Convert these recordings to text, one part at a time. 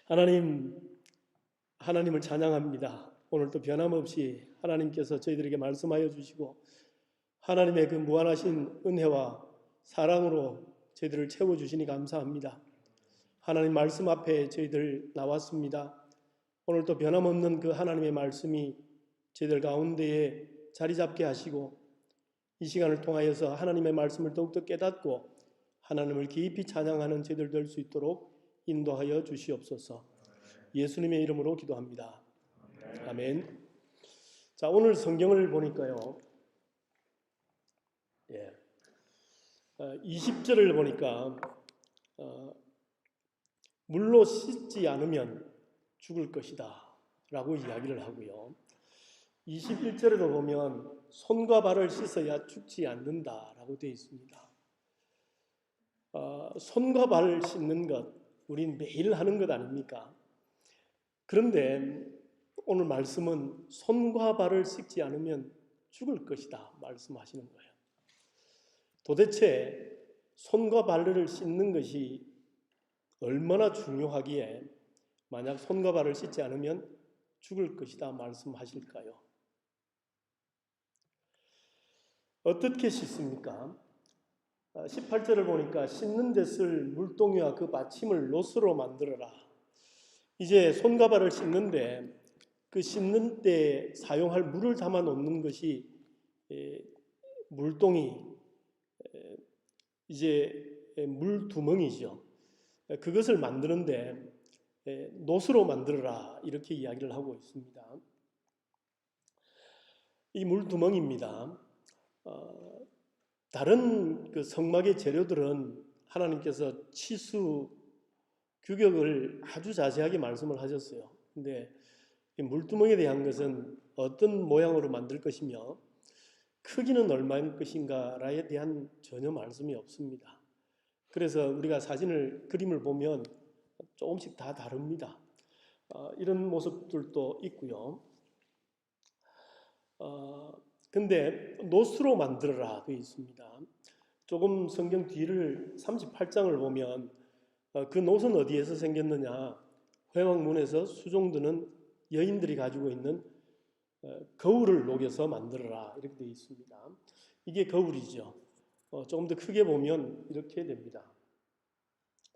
하나님, 하나님을 찬양합니다. 오늘도 변함없이 하나님께서 저희들에게 말씀하여 주시고 하나님의 그 무한하신 은혜와 사랑으로 저희들을 채워주시니 감사합니다. 하나님 말씀 앞에 저희들 나왔습니다. 오늘도 변함없는 그 하나님의 말씀이 저희들 가운데에 자리 잡게 하시고 이 시간을 통하여서 하나님의 말씀을 더욱더 깨닫고 하나님을 깊이 찬양하는 저희들 될 수 있도록 인도하여 주시옵소서. 예수님의 이름으로 기도합니다. 아멘. 자, 오늘 성경을 보니까요. 20절을 보니까 물로 씻지 않으면 죽을 것이다 라고 이야기를 하고요. 21절에도 보면 손과 발을 씻어야 죽지 않는다 라고 되어 있습니다. 손과 발을 씻는 것, 우린 매일 하는 것 아닙니까? 그런데 오늘 말씀은 손과 발을 씻지 않으면 죽을 것이다 말씀하시는 거예요. 도대체 손과 발을 씻는 것이 얼마나 중요하기에 만약 손과 발을 씻지 않으면 죽을 것이다 말씀하실까요? 어떻게 씻습니까? 18절을 보니까 씻는 데 쓸 물동이와 그 받침을 노스로 만들어라. 이제 손과 발을 씻는데 그 씻는 때 사용할 물을 담아 놓는 것이 물동이, 이제 물두멍이죠. 그것을 만드는데 노스로 만들어라 이렇게 이야기를 하고 있습니다. 이 물두멍입니다. 다른 그 성막의 재료들은 하나님께서 치수 규격을 아주 자세하게 말씀을 하셨어요. 근데 이 물두멍에 대한 것은 어떤 모양으로 만들 것이며 크기는 얼마인 것인가에 대한 전혀 말씀이 없습니다. 그래서 우리가 그림을 보면 조금씩 다 다릅니다. 이런 모습들도 있고요. 근데 노스로 만들어라 되어 있습니다. 조금 성경 뒤를 38장을 보면 그 노스는 어디에서 생겼느냐? 회막문에서 수종드는 여인들이 가지고 있는 거울을 녹여서 만들어라 이렇게 되어 있습니다. 이게 거울이죠. 조금 더 크게 보면 이렇게 됩니다.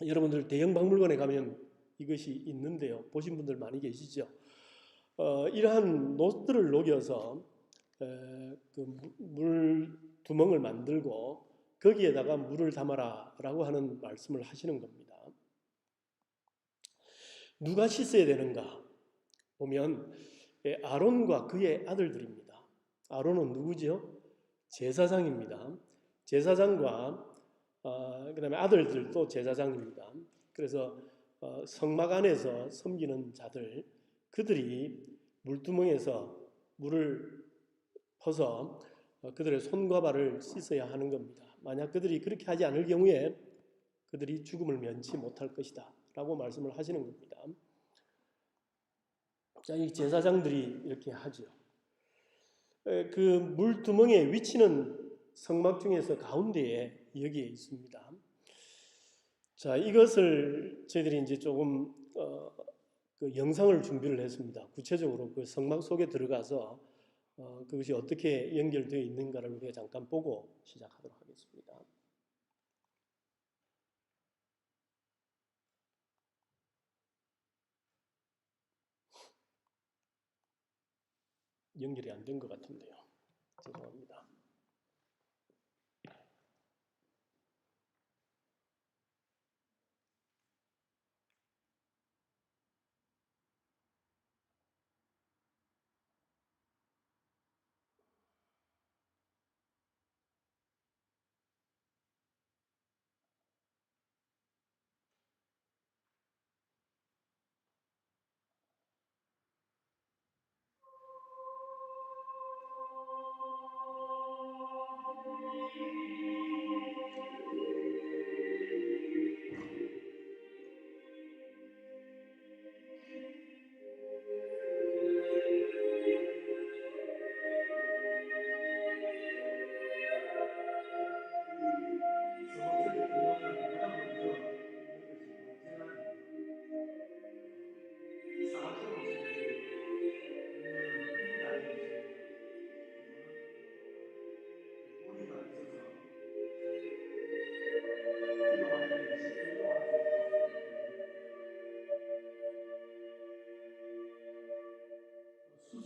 여러분들 대형 박물관에 가면 이것이 있는데요. 보신 분들 많이 계시죠? 이러한 노스들을 녹여서 그 물 두멍을 만들고 거기에다가 물을 담아라 라고 하는 말씀을 하시는 겁니다. 누가 씻어야 되는가 보면 아론과 그의 아들들입니다. 아론은 누구죠? 제사장입니다. 제사장과 그 다음에 아들들도 제사장입니다. 그래서 성막 안에서 섬기는 자들, 그들이 물두멍에서 물을 퍼서 그들의 손과 발을 씻어야 하는 겁니다. 만약 그들이 그렇게 하지 않을 경우에 그들이 죽음을 면치 못할 것이다 라고 말씀을 하시는 겁니다. 자, 이 제사장들이 이렇게 하죠. 그 물두멍의 위치는 성막 중에서 가운데에 여기에 있습니다. 자, 이것을 저희들이 이제 조금 그 영상을 준비를 했습니다. 구체적으로 그 성막 속에 들어가서 그것이 어떻게 연결되어 있는가를 우리가 잠깐 보고 시작하도록 하겠습니다. 연결이 안 된 것 같은데요. 죄송합니다.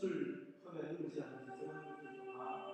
숯을 펴내는 것이 아니지 저런 것들도 다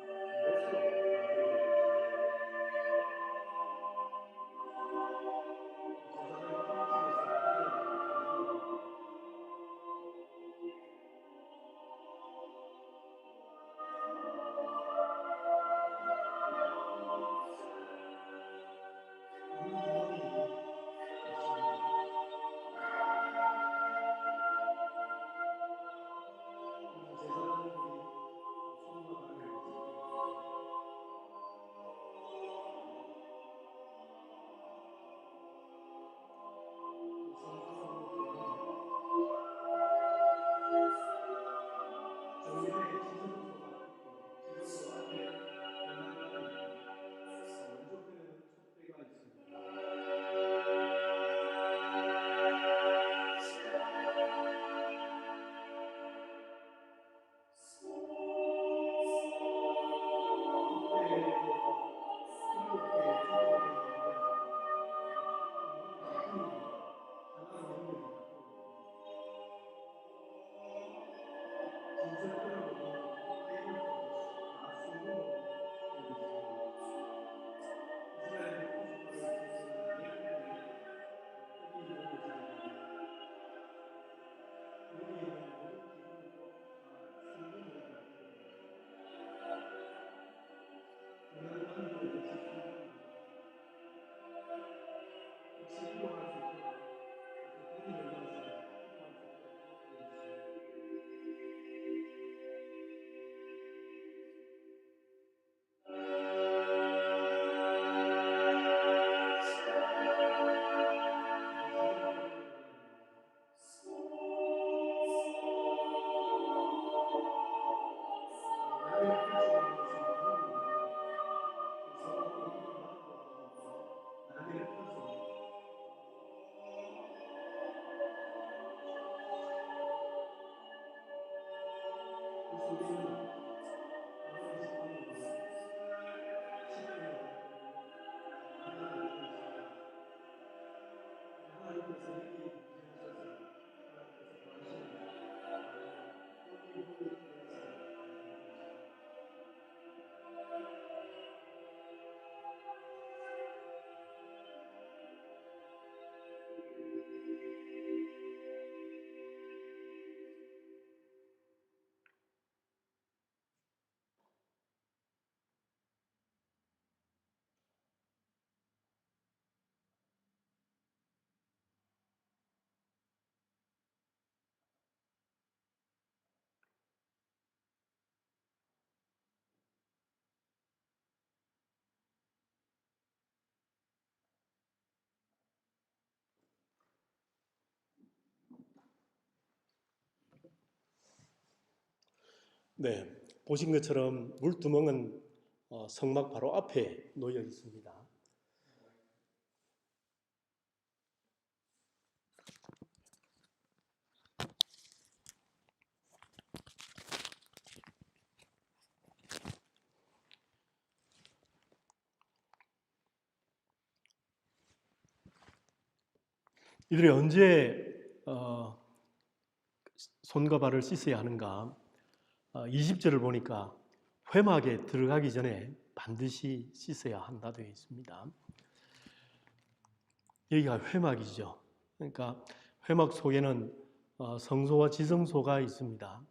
네, 보신 것처럼 물두멍은 성막 바로 앞에 놓여 있습니다. 이들이 언제 손과 발을 씻어야 하는가? 20절을 보니까 회막에 들어가기 전에 반드시 씻어야 한다 되어 있습니다. 여기가 회막이죠. 그러니까 회막 속에는 성소와 지성소가 있습니다.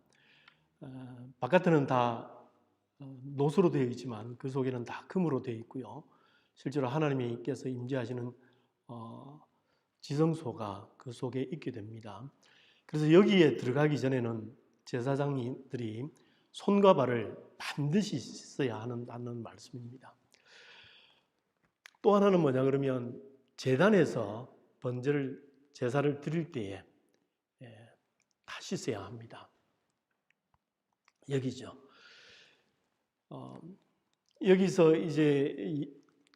바깥에는 다 노수로 되어 있지만 그 속에는 다 금으로 되어 있고요. 실제로 하나님께서 임재하시는 지성소가 그 속에 있게 됩니다. 그래서 여기에 들어가기 전에는 제사장들이 손과 발을 반드시 씻어야 한다는 말씀입니다. 또 하나는 뭐냐 그러면 제단에서 번제를 제사를 드릴 때에 다 씻어야 합니다. 여기죠. 여기서 이제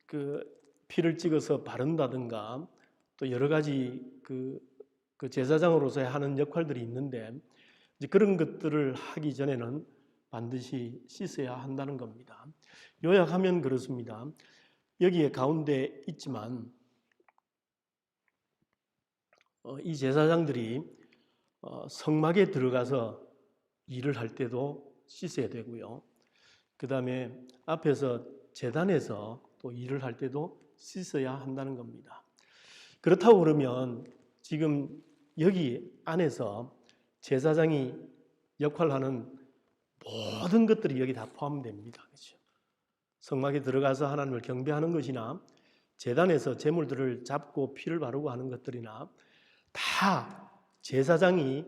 그 피를 찍어서 바른다든가 또 여러 가지 그 제사장으로서 하는 역할들이 있는데 이제 그런 것들을 하기 전에는 반드시 씻어야 한다는 겁니다. 요약하면 그렇습니다. 여기에 가운데 있지만 이 제사장들이 성막에 들어가서 일을 할 때도 씻어야 되고요. 그 다음에 앞에서 제단에서 또 일을 할 때도 씻어야 한다는 겁니다. 그렇다고 그러면 지금 여기 안에서 제사장이 역할하는 모든 것들이 여기 다 포함됩니다. 그렇죠? 성막에 들어가서 하나님을 경배하는 것이나 제단에서 제물들을 잡고 피를 바르고 하는 것들이나 다 제사장이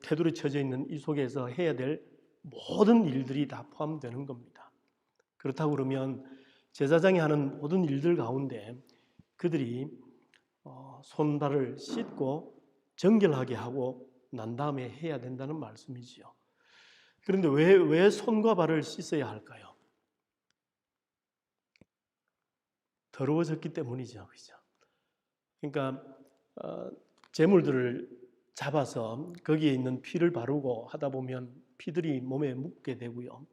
테두리 쳐져 있는 이 속에서 해야 될 모든 일들이 다 포함되는 겁니다. 그렇다고 그러면 제사장이 하는 모든 일들 가운데 그들이 손발을 씻고 정결하게 하고 난 다음에 해야 된다는 말씀이지요. 그런데 왜 손과 발을 씻어야 할까요? 더러워졌기 때문이죠. 그죠? 그러니까 제물들을 잡아서 거기에 있는 피를 바르고 하다 보면 피들이 몸에 묻게 되고요.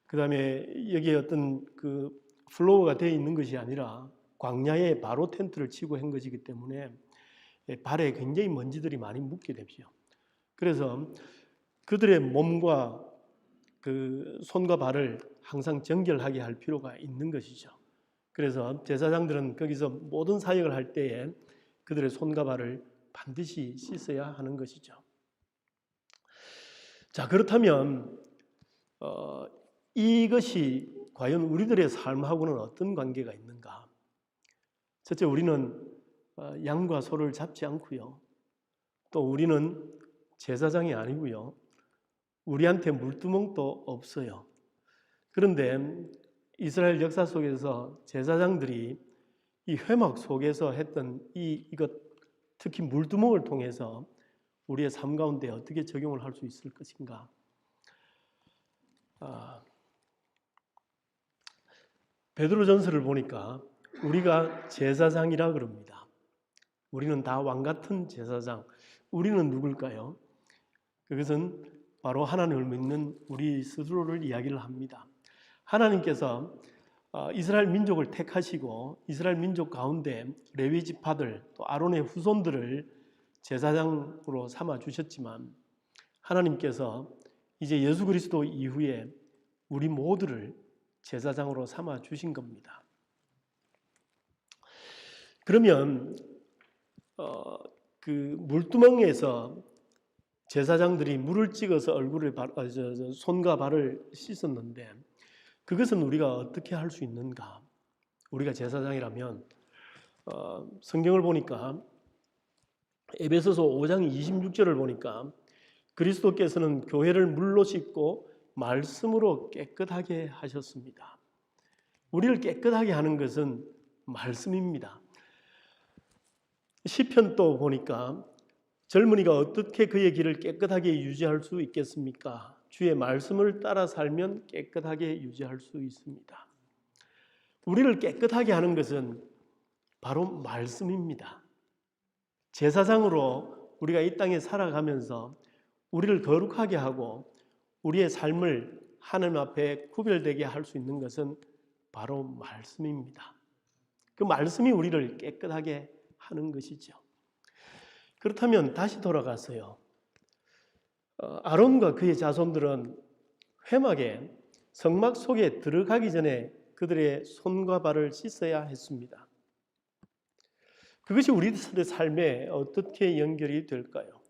그 다음에 여기에 어떤 그 플로어가 되어 있는 것이 아니라 광야에 바로 텐트를 치고 한 것이기 때문에 발에 굉장히 먼지들이 많이 묻게 되죠. 그래서 그들의 몸과 그 손과 발을 항상 정결하게 할 필요가 있는 것이죠. 그래서 제사장들은 거기서 모든 사역을 할 때에 그들의 손과 발을 반드시 씻어야 하는 것이죠. 자, 그렇다면 이것이 과연 우리들의 삶하고는 어떤 관계가 있는가? 첫째, 우리는 양과 소를 잡지 않고요. 또 우리는 제사장이 아니고요. 우리한테 물두멍도 없어요. 그런데 이스라엘 역사 속에서 제사장들이 이 회막 속에서 했던 이것, 특히 물두멍을 통해서 우리의 삶 가운데 어떻게 적용을 할 수 있을 것인가? 베드로전서를 보니까 우리가 제사장이라 그럽니다. 우리는 다 왕 같은 제사장. 우리는 누굴까요? 그것은 바로 하나님을 믿는 우리 스스로를 이야기를 합니다. 하나님께서 이스라엘 민족을 택하시고 이스라엘 민족 가운데 레위 지파들 또 아론의 후손들을 제사장으로 삼아 주셨지만 하나님께서 이제 예수 그리스도 이후에 우리 모두를 제사장으로 삼아 주신 겁니다. 그러면 그 물두멍에서 제사장들이 물을 찍어서 얼굴을 손과 발을 씻었는데 그것은 우리가 어떻게 할 수 있는가? 우리가 제사장이라면 성경을 보니까 에베소서 5장 26절을 보니까 그리스도께서는 교회를 물로 씻고 말씀으로 깨끗하게 하셨습니다. 우리를 깨끗하게 하는 것은 말씀입니다. 시편도 보니까 젊은이가 어떻게 그의 길을 깨끗하게 유지할 수 있겠습니까? 주의 말씀을 따라 살면 깨끗하게 유지할 수 있습니다. 우리를 깨끗하게 하는 것은 바로 말씀입니다. 제사장으로 우리가 이 땅에 살아가면서 우리를 거룩하게 하고 우리의 삶을 하나님 앞에 구별되게 할 수 있는 것은 바로 말씀입니다. 그 말씀이 우리를 깨끗하게 하는 것이죠. 그렇다면 다시 돌아가서요. 아론과 그의 자손들은 회막에 성막 속에 들어가기 전에 그들의 손과 발을 씻어야 했습니다. 그것이 우리들의 삶에 어떻게 연결이 될까요?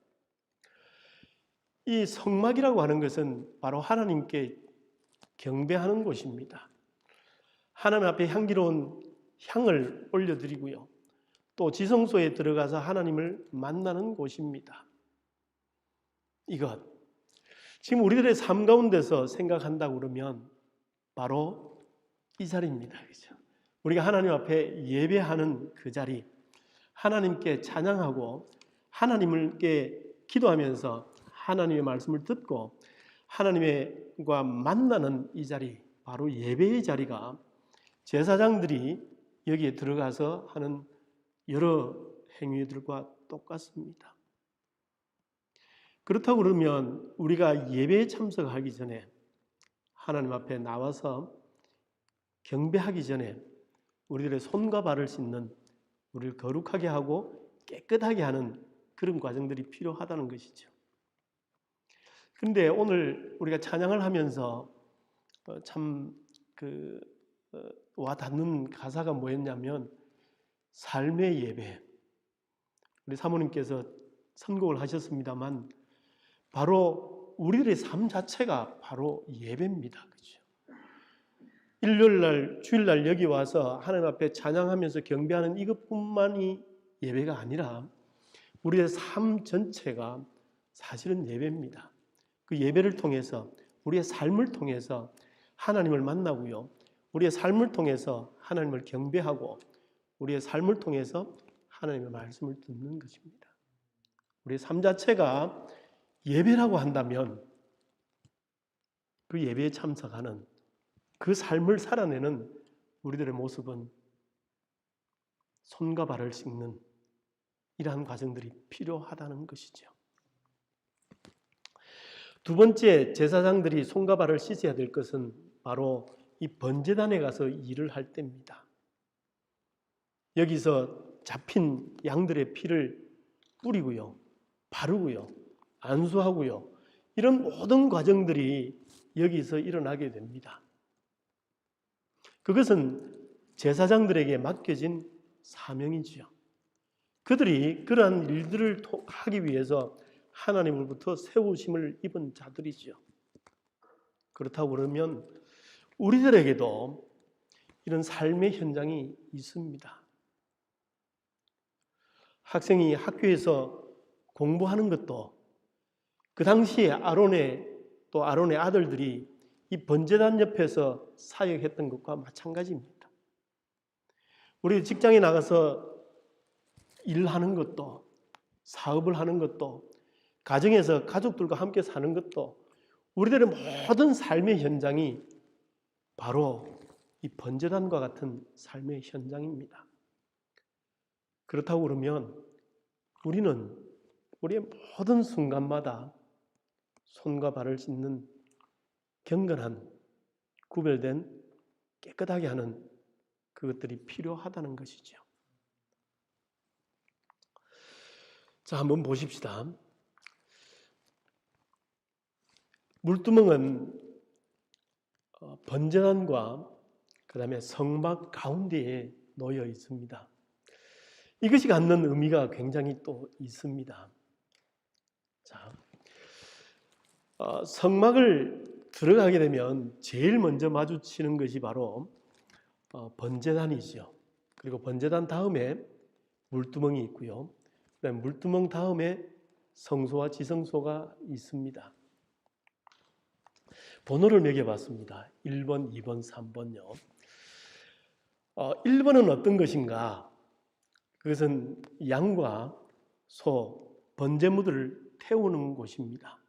이 성막이라고 하는 것은 바로 하나님께 경배하는 곳입니다. 하나님 앞에 향기로운 향을 올려드리고요. 또 지성소에 들어가서 하나님을 만나는 곳입니다. 이것 지금 우리들의 삶 가운데서 생각한다고 그러면 바로 이 자리입니다. 그렇죠? 우리가 하나님 앞에 예배하는 그 자리, 하나님께 찬양하고 하나님께 기도하면서 하나님의 말씀을 듣고 하나님과 만나는 이 자리, 바로 예배의 자리가 제사장들이 여기에 들어가서 하는 여러 행위들과 똑같습니다. 그렇다고 그러면 우리가 예배에 참석하기 전에 하나님 앞에 나와서 경배하기 전에 우리들의 손과 발을 씻는, 우리를 거룩하게 하고 깨끗하게 하는 그런 과정들이 필요하다는 것이죠. 근데 오늘 우리가 찬양을 하면서 참 와닿는 가사가 뭐였냐면 삶의 예배. 우리 사모님께서 선곡을 하셨습니다만 바로 우리들의 삶 자체가 바로 예배입니다. 그렇죠? 일요일날, 주일날 여기 와서 하나님 앞에 찬양하면서 경배하는 이것뿐만이 예배가 아니라 우리의 삶 전체가 사실은 예배입니다. 그 예배를 통해서 우리의 삶을 통해서 하나님을 만나고요. 우리의 삶을 통해서 하나님을 경배하고 우리의 삶을 통해서 하나님의 말씀을 듣는 것입니다. 우리의 삶 자체가 예배라고 한다면 그 예배에 참석하는 그 삶을 살아내는 우리들의 모습은 손과 발을 씻는 이러한 과정들이 필요하다는 것이죠. 두 번째, 제사장들이 손과 발을 씻어야 될 것은 바로 이 번제단에 가서 일을 할 때입니다. 여기서 잡힌 양들의 피를 뿌리고요, 바르고요, 안수하고요, 이런 모든 과정들이 여기서 일어나게 됩니다. 그것은 제사장들에게 맡겨진 사명이지요. 그들이 그러한 일들을 하기 위해서 하나님으로부터 세우심을 입은 자들이지요. 그렇다고 그러면 우리들에게도 이런 삶의 현장이 있습니다. 학생이 학교에서 공부하는 것도 그 당시에 아론의 아들들이 이 번제단 옆에서 사역했던 것과 마찬가지입니다. 우리 직장에 나가서 일하는 것도, 사업을 하는 것도, 가정에서 가족들과 함께 사는 것도 우리들의 모든 삶의 현장이 바로 이 번제단과 같은 삶의 현장입니다. 그렇다고 그러면 우리는 우리의 모든 순간마다 손과 발을 씻는 경건한, 구별된, 깨끗하게 하는 그것들이 필요하다는 것이죠. 자, 한번 보십시다. 물두멍은 번제단과 그 다음에 성막 가운데에 놓여 있습니다. 이것이 갖는 의미가 굉장히 또 있습니다. 자, 성막을 들어가게 되면 제일 먼저 마주치는 것이 바로 번제단이죠. 그리고 번제단 다음에 물두멍이 있고요. 그다음에 물두멍 다음에 성소와 지성소가 있습니다. 번호를 매겨봤습니다. 1번, 2번, 3번요. 1번은 어떤 것인가? 그것은 양과 소, 번제물들을 태우는 곳입니다.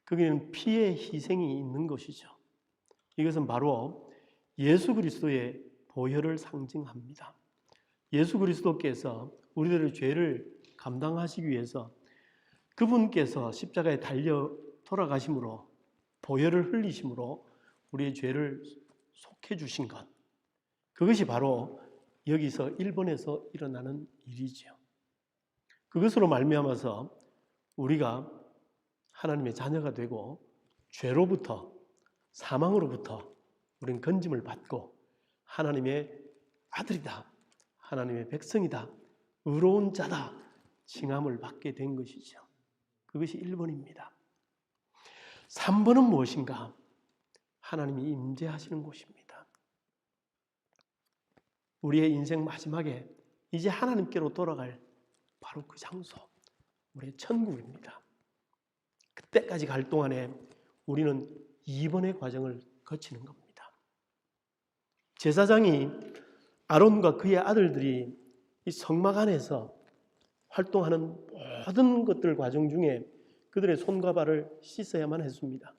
거기는 피의 희생이 있는 것이죠. 이것은 바로 예수 그리스도의 보혈을 상징합니다. 예수 그리스도께서 우리들의 죄를 감당하시기 위해서 그분께서 십자가에 달려 돌아가심으로 보혈을 흘리심으로 우리의 죄를 속해 주신 것, 그것이 바로 여기서 1번에서 일어나는 일이죠. 그것으로 말미암아서 우리가 하나님의 자녀가 되고 죄로부터, 사망으로부터 우리는 건짐을 받고 하나님의 아들이다, 하나님의 백성이다, 의로운 자다 칭함을 받게 된 것이죠. 그것이 1번입니다. 3번은 무엇인가? 하나님이 임재하시는 곳입니다. 우리의 인생 마지막에 이제 하나님께로 돌아갈 바로 그 장소, 우리의 천국입니다. 그때까지 갈 동안에 우리는 2번의 과정을 거치는 겁니다. 제사장이 아론과 그의 아들들이 이 성막 안에서 활동하는 모든 것들 과정 중에 그들의 손과 발을 씻어야만 했습니다.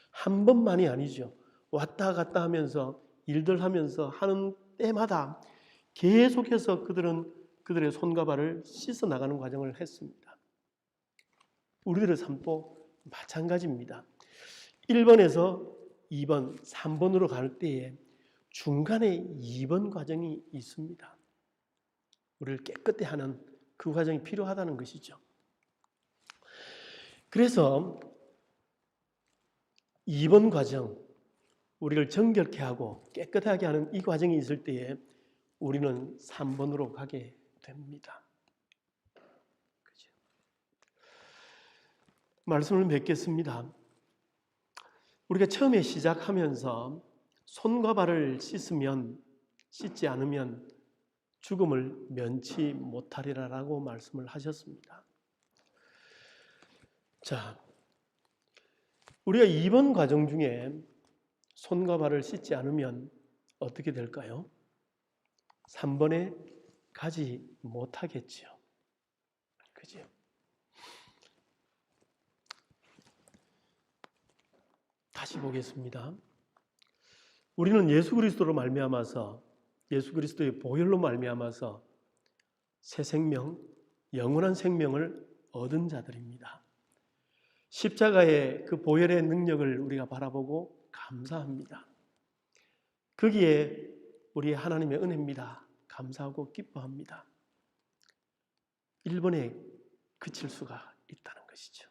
한 번만이 아니죠. 왔다 갔다 하면서 일들 하면서 하는 때마다 계속해서 그들은 그들의 손과 발을 씻어 나가는 과정을 했습니다. 우리들의 삶도 마찬가지입니다. 1번에서 2번, 3번으로 갈 때에 중간에 2번 과정이 있습니다. 우리를 깨끗게 하는 그 과정이 필요하다는 것이죠. 그래서 2번 과정, 우리를 정결케 하고 깨끗하게 하는 이 과정이 있을 때에 우리는 3번으로 가게 됩니다. 그죠? 말씀을 맺겠습니다. 우리가 처음에 시작하면서 손과 발을 씻지 않으면 죽음을 면치 못하리라라고 말씀을 하셨습니다. 자, 우리가 2번 과정 중에 손과 발을 씻지 않으면 어떻게 될까요? 3번에 가지 못하겠지요. 그죠? 다시 보겠습니다. 우리는 예수 그리스도로 말미암아서, 예수 그리스도의 보혈로 말미암아서 새 생명, 영원한 생명을 얻은 자들입니다. 십자가의 그 보혈의 능력을 우리가 바라보고 감사합니다. 거기에 우리 하나님의 은혜입니다. 감사하고 기뻐합니다. 1번에 그칠 수가 있다는 것이죠.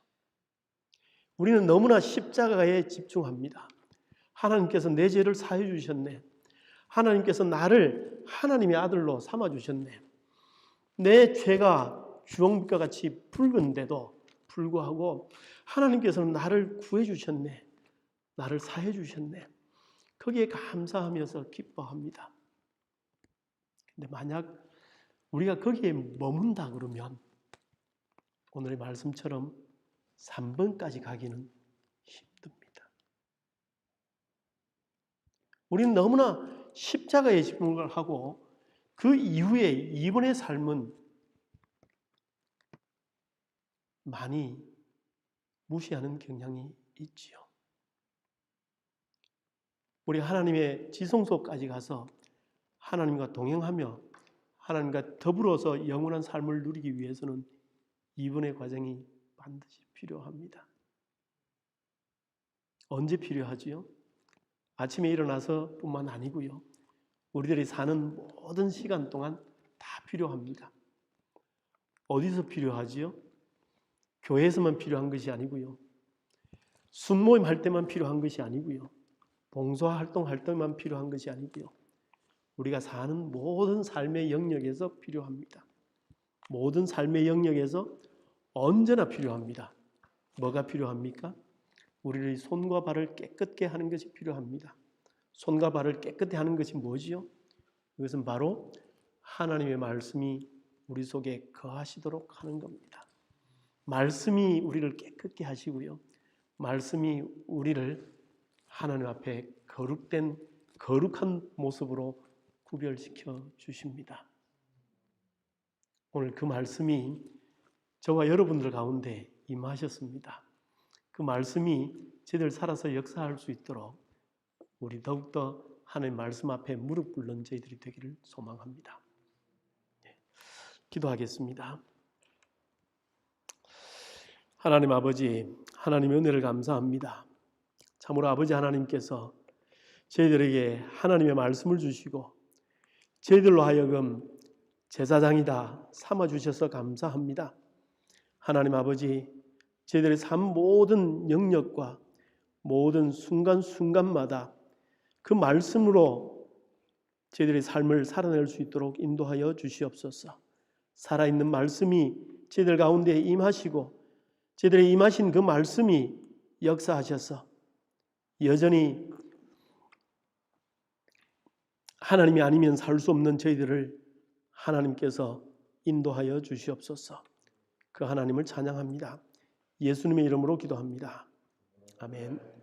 우리는 너무나 십자가에 집중합니다. 하나님께서 내 죄를 사해 주셨네. 하나님께서 나를 하나님의 아들로 삼아 주셨네. 내 죄가 주홍빛과 같이 붉은데도 불구하고 하나님께서는 나를 구해 주셨네. 나를 사해 주셨네. 거기에 감사하면서 기뻐합니다. 근데 만약 우리가 거기에 머문다 그러면 오늘의 말씀처럼 3번까지 가기는 힘듭니다. 우리는 너무나 십자가에 집중을 하고 그 이후에 2번의 삶은 많이 무시하는 경향이 있지요. 우리 하나님의 지성소까지 가서 하나님과 동행하며 하나님과 더불어서 영원한 삶을 누리기 위해서는 2번의 과정이 반드시 필요합니다. 언제 필요하지요? 아침에 일어나서 뿐만 아니고요. 우리들이 사는 모든 시간 동안 다 필요합니다. 어디서 필요하지요? 교회에서만 필요한 것이 아니고요. 순모임 할 때만 필요한 것이 아니고요. 봉사활동할 때만 필요한 것이 아니고요. 우리가 사는 모든 삶의 영역에서 필요합니다. 모든 삶의 영역에서 언제나 필요합니다. 뭐가 필요합니까? 우리의 손과 발을 깨끗게 하는 것이 필요합니다. 손과 발을 깨끗게 하는 것이 뭐지요? 그것은 바로 하나님의 말씀이 우리 속에 거하시도록 하는 겁니다. 말씀이 우리를 깨끗게 하시고요. 말씀이 우리를 하나님 앞에 거룩한 모습으로 구별시켜 주십니다. 오늘 그 말씀이 저와 여러분들 가운데 임하셨습니다. 그 말씀이 저희들 살아서 역사할 수 있도록 우리 더욱더 하나님 말씀 앞에 무릎 꿇는 저희들이 되기를 소망합니다. 기도하겠습니다. 하나님 아버지, 하나님의 은혜를 감사합니다. 참으로 아버지 하나님께서 저희들에게 하나님의 말씀을 주시고 저희들로 하여금 제사장이다 삼아주셔서 감사합니다. 하나님 아버지, 저희들의 삶 모든 영역과 모든 순간순간마다 그 말씀으로 저희들의 삶을 살아낼 수 있도록 인도하여 주시옵소서. 살아있는 말씀이 저희들 가운데 임하시고 저희들의 임하신 그 말씀이 역사하셔서 여전히 하나님이 아니면 살 수 없는 저희들을 하나님께서 인도하여 주시옵소서. 그 하나님을 찬양합니다. 예수님의 이름으로 기도합니다. 아멘.